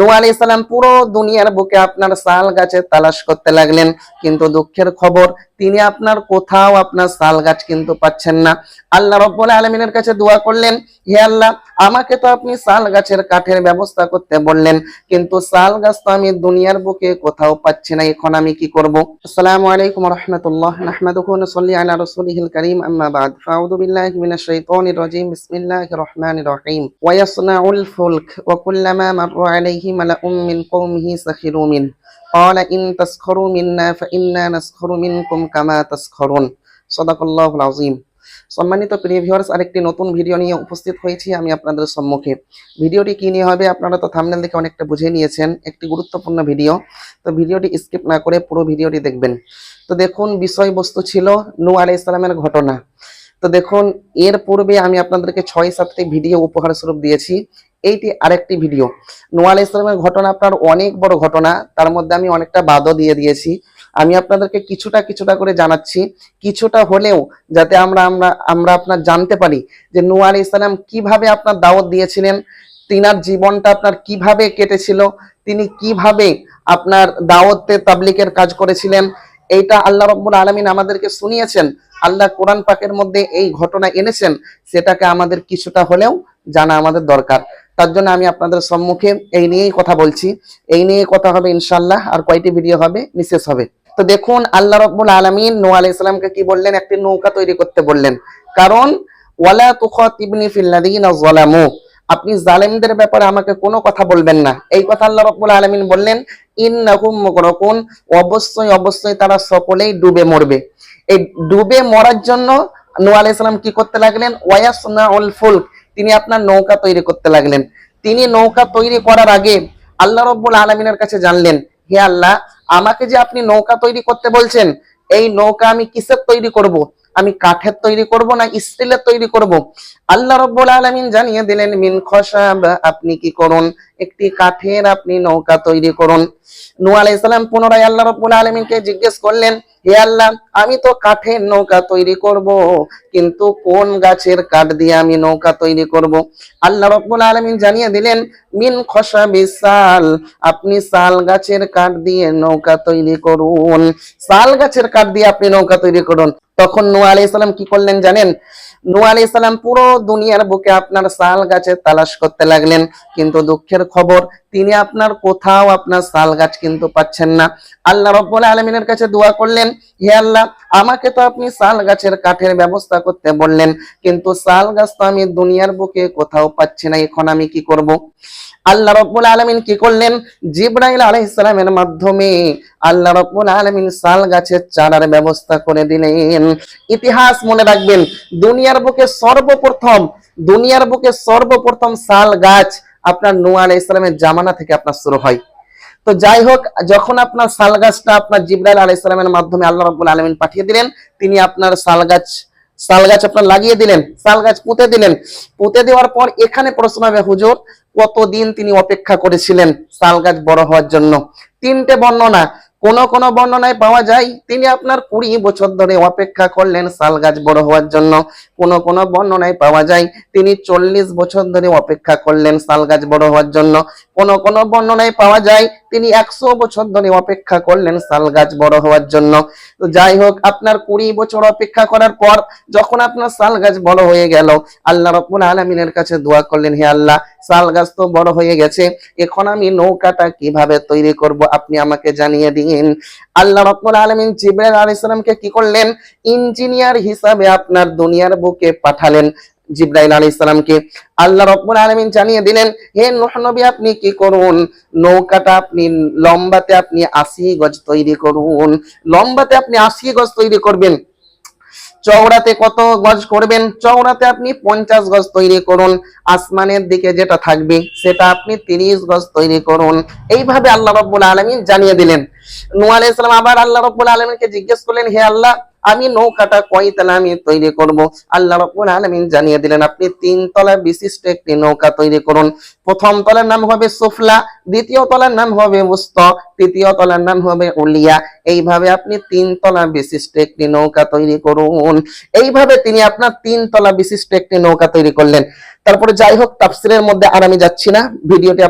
নূহ আলাইহিস সালাম পুরো দুনিয়ার বুকে আপনার শাল গাছের তালাশ করতে লাগলেন, কিন্তু দুঃখের খবর তিনি আপনার কোথাও আপনার শাল গাছ কিন্তু পাচ্ছেন না। আল্লাহ রাব্বুল আলামিনের কাছে দোয়া করলেন, হে আল্লাহ, আমাকে তো আপনি শাল গাছের কাঠের ব্যবস্থা করতে বললেন, কিন্তু শাল গাছ তো আমি দুনিয়ার বুকে কোথাও পাচ্ছি না, এখন আমি কি করব? আসসালামু আলাইকুম ওয়া রাহমাতুল্লাহ, নাহমাদুহু ওয়া নুসাল্লি আলা রাসূলিহিল কারীম, আম্মা বা'দ, ফাআউযু বিল্লাহি মিনাশ শাইতানির রাজীম, বিসমিল্লাহির রহমানির রহিম। ওয়া ইয়াসনাউল ফুলক ওয়া কুল্লামা মাররা আলাইহি মালাউম মিন কওমিহি সাখিরু মিন ক্বালা ইন তাসখারু মিন্না ফাইন্না নাসখারু মিনকুম কামা তাসখারুন। সাদাকাল্লাহুল আযীম। সম্মানিত প্রিয় ভিউয়ার্স, আরেকটি নতুন ভিডিও নিয়ে উপস্থিত হয়েছি আমি আপনাদের সম্মুখে। ভিডিওটি কি নিয়ে হবে আপনারা তো থাম্বনেল দেখে অনেকটা বুঝে নিয়েছেন, একটি গুরুত্বপূর্ণ ভিডিও। তো ভিডিওটি স্কিপ না করে পুরো ভিডিওটি দেখবেন। তো দেখুন, বিষয়বস্তু ছিল নূহ আলাইহিস সালামের ঘটনা। তো দেখুন, এর পূর্বে আমি আপনাদেরকে 6-7টি ভিডিও উপহার স্বরূপ দিয়েছি। এইটি আরেকটি ভিডিও। নূহ আলাইহিস সালামের ঘটনা আপনার অনেক বড় ঘটনা, তার মধ্যে আমি অনেকটা বাদও দিয়ে দিয়েছি। আমি আপনাদেরকে কিছুটা করে জানাচ্ছি, কিছুটা হলেও যাতে আমরা আপনার জানতে পারি যে নূহ আলাইহিস সালাম কিভাবে আপনার দাওয়াত দিয়েছিলেন, তিনার জীবনটা আপনার কিভাবে কেটেছিল, তিনি কিভাবে আপনার দাওয়াতে তাবলীগের কাজ করেছিলেন। এইটা আল্লাহ রাব্বুল আলামিন আমাদেরকে শুনিয়েছেন, আল্লাহ কোরআন পাকের মধ্যে এই ঘটনা এনেছেন, সেটাকে আমাদের কিছুটা হলেও জানা আমাদের দরকার। তার জন্য আমি আপনাদের সম্মুখে এই নিয়েই কথা বলছি। এই নিয়ে কথা হবে ইনশাআল্লাহ, আর কয়টি ভিডিও হবে, নিশেষ হবে। তো দেখুন, আল্লাহ রাব্বুল আলামিন নূহ আলাইহিস সালামকে কি বললেন? একটি নৌকা তৈরি করতে বললেন। কারণ ওয়ালা তুখাতিবনি ফিল্লাযিনা যালামু, আপনি জালেমদের ব্যাপারে আমাকে কোনো কথা বলবেন না, এই কথা আল্লাহ রাব্বুল আলামিন বললেন। ইন্নাহুম মুগরাকুন, অবশ্যই তারা সকলেই ডুবে মরবে। এই ডুবে মরার জন্য নূহ আলাইহিস সালাম কি করতে লাগলেন? ওয়ায়াসনাউল ফুলক, তিনি আপনার নৌকা তৈরি করতে লাগলেন। তিনি নৌকা তৈরি করার আগে আল্লাহ রাব্বুল আলামিনের কাছে জানলেন, হে আল্লাহ, আমাকে যে আপনি নৌকা তৈরি করতে বলছেন, এই নৌকা আমি কিসের তৈরি করব? আমি কাঠের তৈরি করব না স্টিলের তৈরি করব? আল্লাহ রাব্বুল আলামিন জানিয়ে দিলেন, মিন খশাব, আপনি কি করুন, একটি কাঠের আপনি নৌকা তৈরি করুন। নূহ আলাইহিস সালাম পুনরায় আল্লাহ রাব্বুল আলামিনকে জিজ্ঞেস করলেন, হে আল্লাহ, আমি তো কাঠের নৌকা তৈরি করব, কিন্তু কোন গাছের কাঠ দিয়ে আমি নৌকা তৈরি করব? আল্লাহ রাব্বুল আলামিন জানিয়ে দিলেন, মিন খশাবিস সাল, আপনি শাল গাছের কাঠ দিয়ে নৌকা তৈরি করুন। শাল গাছের কাঠ দিয়ে আপনি নৌকা তৈরি করুন। তখন নূহ আলাইহিস সালাম কি করলেন জানেন? নূহ আলাইহিস সালাম পুরো দুনিয়ার বুকে আপনার শাল গাছের তালাশ করতে লাগলেন, কিন্তু দুঃখের খবর তিনি আপনার কোথাও আপনার শাল গাছ কিন্তু পাচ্ছেন না। আল্লাহ রাব্বুল আলামিনের কাছে দোয়া করলেন, হে আল্লাহ, আমাকে তো আপনি শাল গাছের কাঠের ব্যবস্থা করতে বললেন, কিন্তু শাল গাছ তো আমি দুনিয়ার বুকে কোথাও পাচ্ছি না, এখন আমি কি করব? আল্লাহ রাব্বুল আলামিন কি করলেন? জিবরাইল আলাইহিস সালামের মাধ্যমে আল্লাহ রাব্বুল আলামিন শাল গাছের চারার ব্যবস্থা করে দিলেন। ইতিহাস মনে রাখবেন, দুনিয়ার বুকে সর্বপ্রথম শাল গাছ আপনার নূহ আলাইহিস সালামের জামানা থেকে আপনার শুরু হয়। তো যাই হোক, যখন আপনার শাল গাছটা আপনার জিবরাইল আলাইহিস সালামের মাধ্যমে আল্লাহ রাব্বুল আলামিন পাঠিয়ে দিলেন, তিনি আপনার শাল গাছ আপনার লাগিয়ে দিলেন, শাল গাছ পুঁতে দিলেন। পুঁতে দেওয়ার পর এখানে প্রশ্ন হবে, হুজুর, কতদিন তিনি অপেক্ষা করেছিলেন শাল গাছ বড় হওয়ার জন্য? 3টে বর্ণনা। কোন বর্ণনায় পাওয়া যায় তিনি আপনার 20 বছর ধরে অপেক্ষা করলেন শাল গাছ বড় হওয়ার জন্য। কোন বর্ণনায় পাওয়া যায় তিনি 40 বছর ধরে অপেক্ষা করলেন শাল গাছ বড় হওয়ার জন্য। কোন বর্ণনায় পাওয়া যায় তিনি 100 বছর ধরে অপেক্ষা করলেন শাল গাছ বড় হওয়ার জন্য। তো যাই হোক, আপনার 20 বছর অপেক্ষা করার পর যখন আপনার শাল গাছ বড় হয়ে গেল, আল্লাহ রাব্বুল আলামিনের কাছে দোয়া করলেন, হে আল্লাহ, শাল গাছ তো বড় হয়ে গেছে, এখন আমি নৌকাটা কিভাবে তৈরি করব, আপনি আমাকে জানিয়ে দিন। আল্লাহ রাব্বুল আলামিন জিবরাইল আলাইহিস সালামকে কি করলেন? ইঞ্জিনিয়ার হিসাবে আপনার দুনিয়ার বুকে পাঠালেন। জিবরাইল আলাইহিস সালামকে আল্লাহ রাব্বুল আলামিন জানিয়ে দিলেন, হে নূহ নবী, আপনি কি করুন, নৌকাটা আপনি লম্বাতে আপনি 80 গজ তৈরি করুন। লম্বাতে আপনি 80 গজ তৈরি করবেন। চওড়াতে কত গজ করবেন? চওড়াতে আপনি 50 গজ তৈরি করুন। আসমানের দিকে যেটা থাকবে সেটা আপনি 30 গজ তৈরি করুন। এইভাবে আল্লাহ রাব্বুল আলামিন জানিয়ে দিলেন। নূহ আলাইহিস সালাম আবার আল্লাহ রাব্বুল আলামিনকে জিজ্ঞেস করলেন, হে আল্লাহ, আমি নৌকাটা কয় তলা আমি তৈরি করব? আল্লাহ রাব্বুল আলামিন জানিয়ে দিলেন, আপনি 3 তলা বিশিষ্ট একটি নৌকা তৈরি করুন। প্রথম তলার নাম হবে সুফলা, দ্বিতীয় তলার নাম হবে উস্তা, তৃতীয় তলার নাম হবে উলিয়া। এইভাবে আপনি 3 তলা বিশিষ্ট একটি নৌকা তৈরি করুন। এইভাবে তিনি আপনার 3 তলা বিশিষ্ট একটি নৌকা তৈরি করলেন। তারপরে যাই হোক, তাফসিরের মধ্যে আর আমি যাচ্ছি না, ভিডিওটি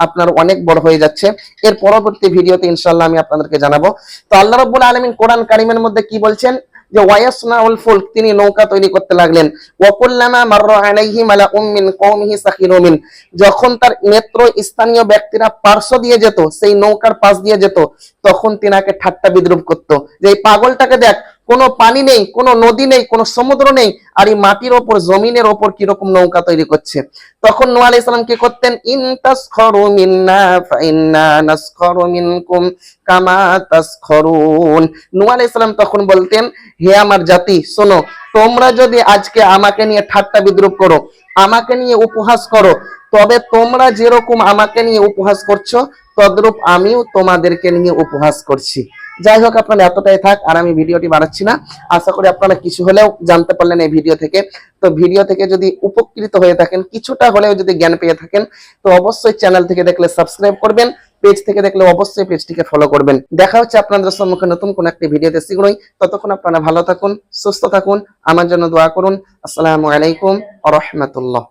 আপনার অনেক বড় হয়ে যাচ্ছে। এর পরবর্তী ভিডিওতে ইনশাআল্লাহ আমি আপনাদেরকে জানাবো। তো আল্লাহ রাব্বুল আলামিন কোরআন কারীমের মধ্যে কি বলছেন, যে ওয়ায়াসনাউল ফুলক, তিনি নৌকা তৈরি করতে লাগলেন। ওয়াকুল্লামা মাররা আলাইহি মালাউম মিন কওমিহি সাখিরু মিন, যখন তার নেত্র স্থানীয় ব্যক্তিরা পার্শ্ব দিয়ে যেত, সেই নৌকার পাশ দিয়ে যেত, তখন তিনাকে ঠাট্টা বিদ্রুপ করত, যে এই পাগলটাকে দেখ, কোনো পানি নেই, কোনো নদী নেই, কোনো সমুদ্র নেই, আর এই মাটির ওপর, জমিনের ওপর কিরকম নৌকা তৈরি করছে। তখন নূহ আলাইহিস সালাম কি করতেন, ইন তাসখরু মিন্না ফাইন্না নাসখরু মিনকুম কামা তাসখরুন। নূহ আলাইহিস সালাম তখন বলতেন, হে আমার জাতি, শোনো, তোমরা যদি আজকে আমাকে নিয়ে ঠাট্টা বিদ্রুপ করো, আমাকে নিয়ে উপহাস করো, তবে তোমরা যেরকম আমাকে নিয়ে উপহাস করছো, তদ্রূপ আমিও তোমাদেরকে নিয়ে উপহাস করছি। যাই হোক, আপনারা এতটাই থাক, আর আমি ভিডিওটি বাড়াচ্ছি না। আশা করি আপনারা কিছু হলেও জানতে পারলেন এই ভিডিও থেকে। তো ভিডিও থেকে যদি উপকৃত হয়ে থাকেন, কিছুটা হলেও যদি জ্ঞান পেয়ে থাকেন, তো অবশ্যই চ্যানেল থেকে দেখলে সাবস্ক্রাইব করবেন, পেজ থেকে দেখলে অবশ্যই পেজটিকে ফলো করবেন। দেখা হচ্ছে আপনাদের সম্মুখে নতুন কোন একটি ভিডিওতে শীঘ্রই। ততক্ষণ আপনারা ভালো থাকুন, সুস্থ থাকুন, আমার জন্য দোয়া করুন। আসসালামু আলাইকুম ওয়া রাহমাতুল্লাহ।